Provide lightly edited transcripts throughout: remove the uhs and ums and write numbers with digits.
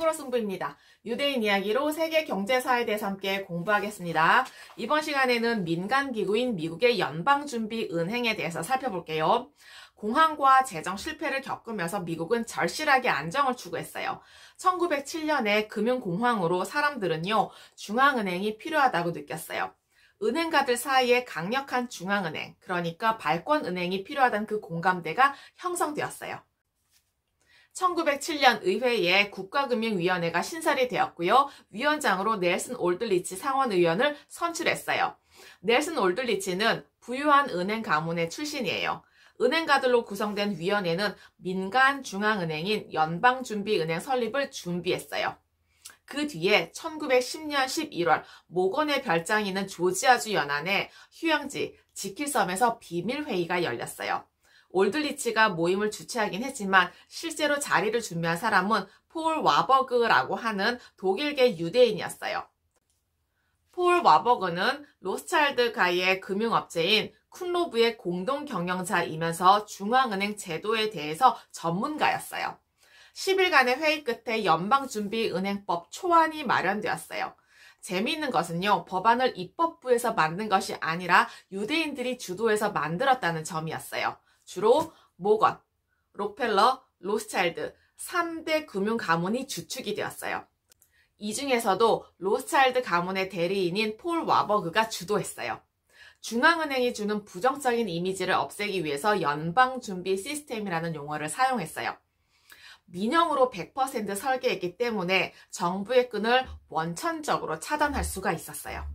짱으로 승부입니다. 유대인 이야기로 세계 경제사에 대해서 함께 공부하겠습니다. 이번 시간에는 민간기구인 미국의 연방준비은행에 대해서 살펴볼게요. 공황과 재정 실패를 겪으면서 미국은 절실하게 안정을 추구했어요. 1907년에 금융공황으로 사람들은요, 중앙은행이 필요하다고 느꼈어요. 은행가들 사이에 강력한 중앙은행, 그러니까 발권은행이 필요하다는 그 공감대가 형성되었어요. 1907년 의회에 국가금융위원회가 신설이 되었고요. 위원장으로 넬슨 올들리치 상원의원을 선출했어요. 넬슨 올들리치는 부유한 은행 가문의 출신이에요. 은행가들로 구성된 위원회는 민간 중앙은행인 연방준비은행 설립을 준비했어요. 그 뒤에 1910년 11월 모건의 별장이 있는 조지아주 연안의 휴양지 지킬섬에서 비밀회의가 열렸어요. 올들리치가 모임을 주최하긴 했지만 실제로 자리를 준비한 사람은 폴 와버그라고 하는 독일계 유대인이었어요. 폴 와버그는 로스차일드 가이의 금융업체인 쿤로브의 공동 경영자이면서 중앙은행 제도에 대해서 전문가였어요. 10일간의 회의 끝에 연방준비은행법 초안이 마련되었어요. 재미있는 것은요, 법안을 입법부에서 만든 것이 아니라 유대인들이 주도해서 만들었다는 점이었어요. 주로 모건, 록펠러, 로스차일드 3대 금융 가문이 주축이 되었어요. 이 중에서도 로스차일드 가문의 대리인인 폴 와버그가 주도했어요. 중앙은행이 주는 부정적인 이미지를 없애기 위해서 연방준비 시스템이라는 용어를 사용했어요. 민영으로 100% 설계했기 때문에 정부의 끈을 원천적으로 차단할 수가 있었어요.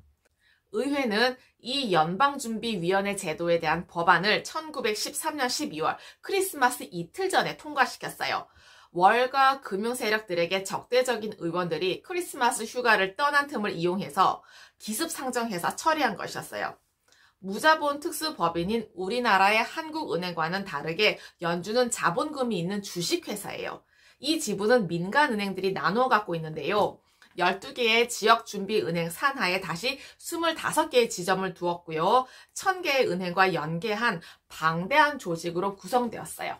의회는 이 연방준비위원회 제도에 대한 법안을 1913년 12월 크리스마스 이틀 전에 통과시켰어요. 월가 금융 세력들에게 적대적인 의원들이 크리스마스 휴가를 떠난 틈을 이용해서 기습상정해서 처리한 것이었어요. 무자본 특수법인인 우리나라의 한국은행과는 다르게 연준은 자본금이 있는 주식회사예요. 이 지분은 민간은행들이 나누어 갖고 있는데요. 12개의 지역준비은행 산하에 다시 25개의 지점을 두었고요. 1000개의 은행과 연계한 방대한 조직으로 구성되었어요.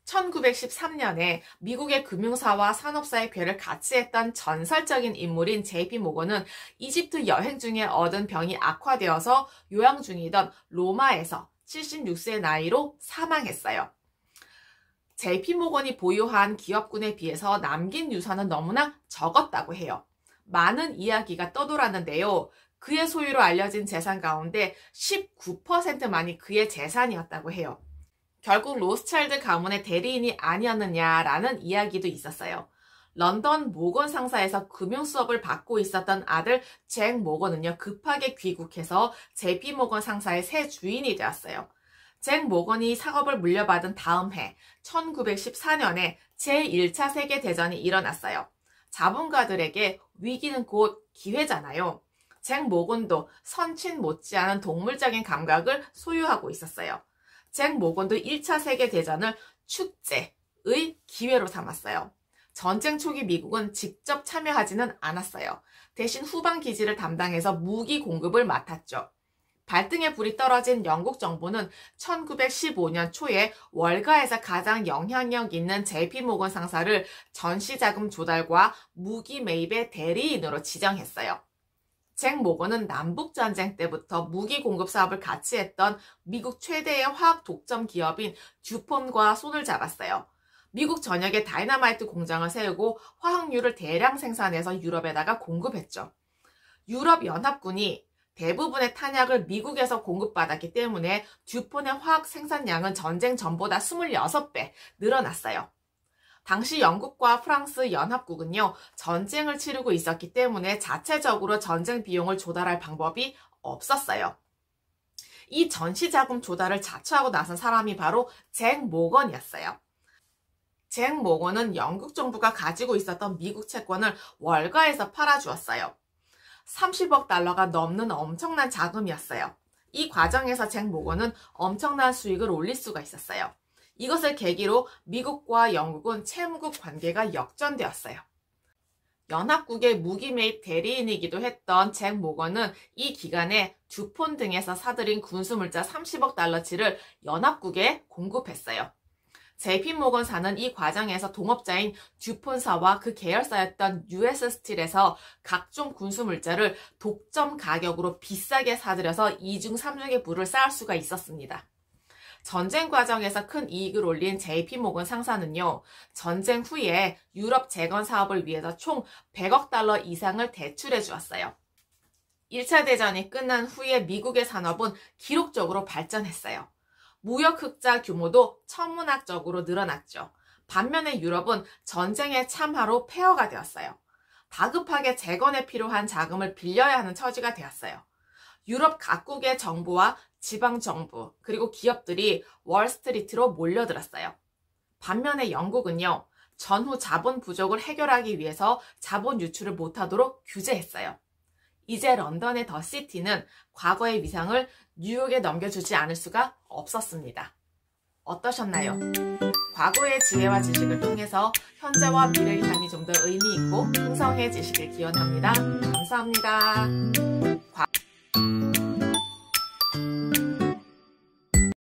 1913년에 미국의 금융사와 산업사의 궤를 같이 했던 전설적인 인물인 JP 모건은 이집트 여행 중에 얻은 병이 악화되어서 요양 중이던 로마에서 76세의 나이로 사망했어요. JP 모건이 보유한 기업군에 비해서 남긴 유산은 너무나 적었다고 해요. 많은 이야기가 떠돌았는데요. 그의 소유로 알려진 재산 가운데 19%만이 그의 재산이었다고 해요. 결국 로스차일드 가문의 대리인이 아니었느냐라는 이야기도 있었어요. 런던 모건 상사에서 금융 수업을 받고 있었던 아들 잭 모건은요, 급하게 귀국해서 JP 모건 상사의 새 주인이 되었어요. 잭 모건이 사업을 물려받은 다음 해 1914년에 제1차 세계대전이 일어났어요. 자본가들에게 위기는 곧 기회잖아요. 잭 모건도 선친 못지않은 동물적인 감각을 소유하고 있었어요. 잭 모건도 1차 세계대전을 축제의 기회로 삼았어요. 전쟁 초기 미국은 직접 참여하지는 않았어요. 대신 후방 기지를 담당해서 무기 공급을 맡았죠. 발등에 불이 떨어진 영국 정부는 1915년 초에 월가에서 가장 영향력 있는 JP 모건 상사를 전시자금 조달과 무기 매입의 대리인으로 지정했어요. 잭 모건은 남북전쟁 때부터 무기 공급 사업을 같이 했던 미국 최대의 화학 독점 기업인 듀폰과 손을 잡았어요. 미국 전역에 다이너마이트 공장을 세우고 화학류를 대량 생산해서 유럽에다가 공급했죠. 유럽연합군이 대부분의 탄약을 미국에서 공급받았기 때문에 듀폰의 화학 생산량은 전쟁 전보다 26배 늘어났어요. 당시 영국과 프랑스 연합국은요, 전쟁을 치르고 있었기 때문에 자체적으로 전쟁 비용을 조달할 방법이 없었어요. 이 전시자금 조달을 자처하고 나선 사람이 바로 잭 모건이었어요. 잭 모건은 영국 정부가 가지고 있었던 미국 채권을 월가에서 팔아주었어요. 30억 달러가 넘는 엄청난 자금이었어요. 이 과정에서 잭 모건은 엄청난 수익을 올릴 수가 있었어요. 이것을 계기로 미국과 영국은 채무국 관계가 역전되었어요. 연합국의 무기 매입 대리인이기도 했던 잭 모건은 이 기간에 듀폰 등에서 사들인 군수물자 30억 달러치를 연합국에 공급했어요. JP모건사는 이 과정에서 동업자인 듀폰사와 그 계열사였던 US 스틸에서 각종 군수물자를 독점 가격으로 비싸게 사들여서 이중 삼중의 부를 쌓을 수가 있었습니다. 전쟁 과정에서 큰 이익을 올린 JP모건 상사는요, 전쟁 후에 유럽 재건 사업을 위해서 총 100억 달러 이상을 대출해 주었어요. 1차 대전이 끝난 후에 미국의 산업은 기록적으로 발전했어요. 무역 흑자 규모도 천문학적으로 늘어났죠. 반면에 유럽은 전쟁의 참화로 폐허가 되었어요. 다급하게 재건에 필요한 자금을 빌려야 하는 처지가 되었어요. 유럽 각국의 정부와 지방정부 그리고 기업들이 월스트리트로 몰려들었어요. 반면에 영국은요, 전후 자본 부족을 해결하기 위해서 자본 유출을 못하도록 규제했어요. 이제 런던의 더 시티는 과거의 위상을 뉴욕에 넘겨주지 않을 수가 없었습니다. 어떠셨나요? 과거의 지혜와 지식을 통해서 현재와 미래의 삶이 좀 더 의미 있고 풍성해지시길 기원합니다. 감사합니다.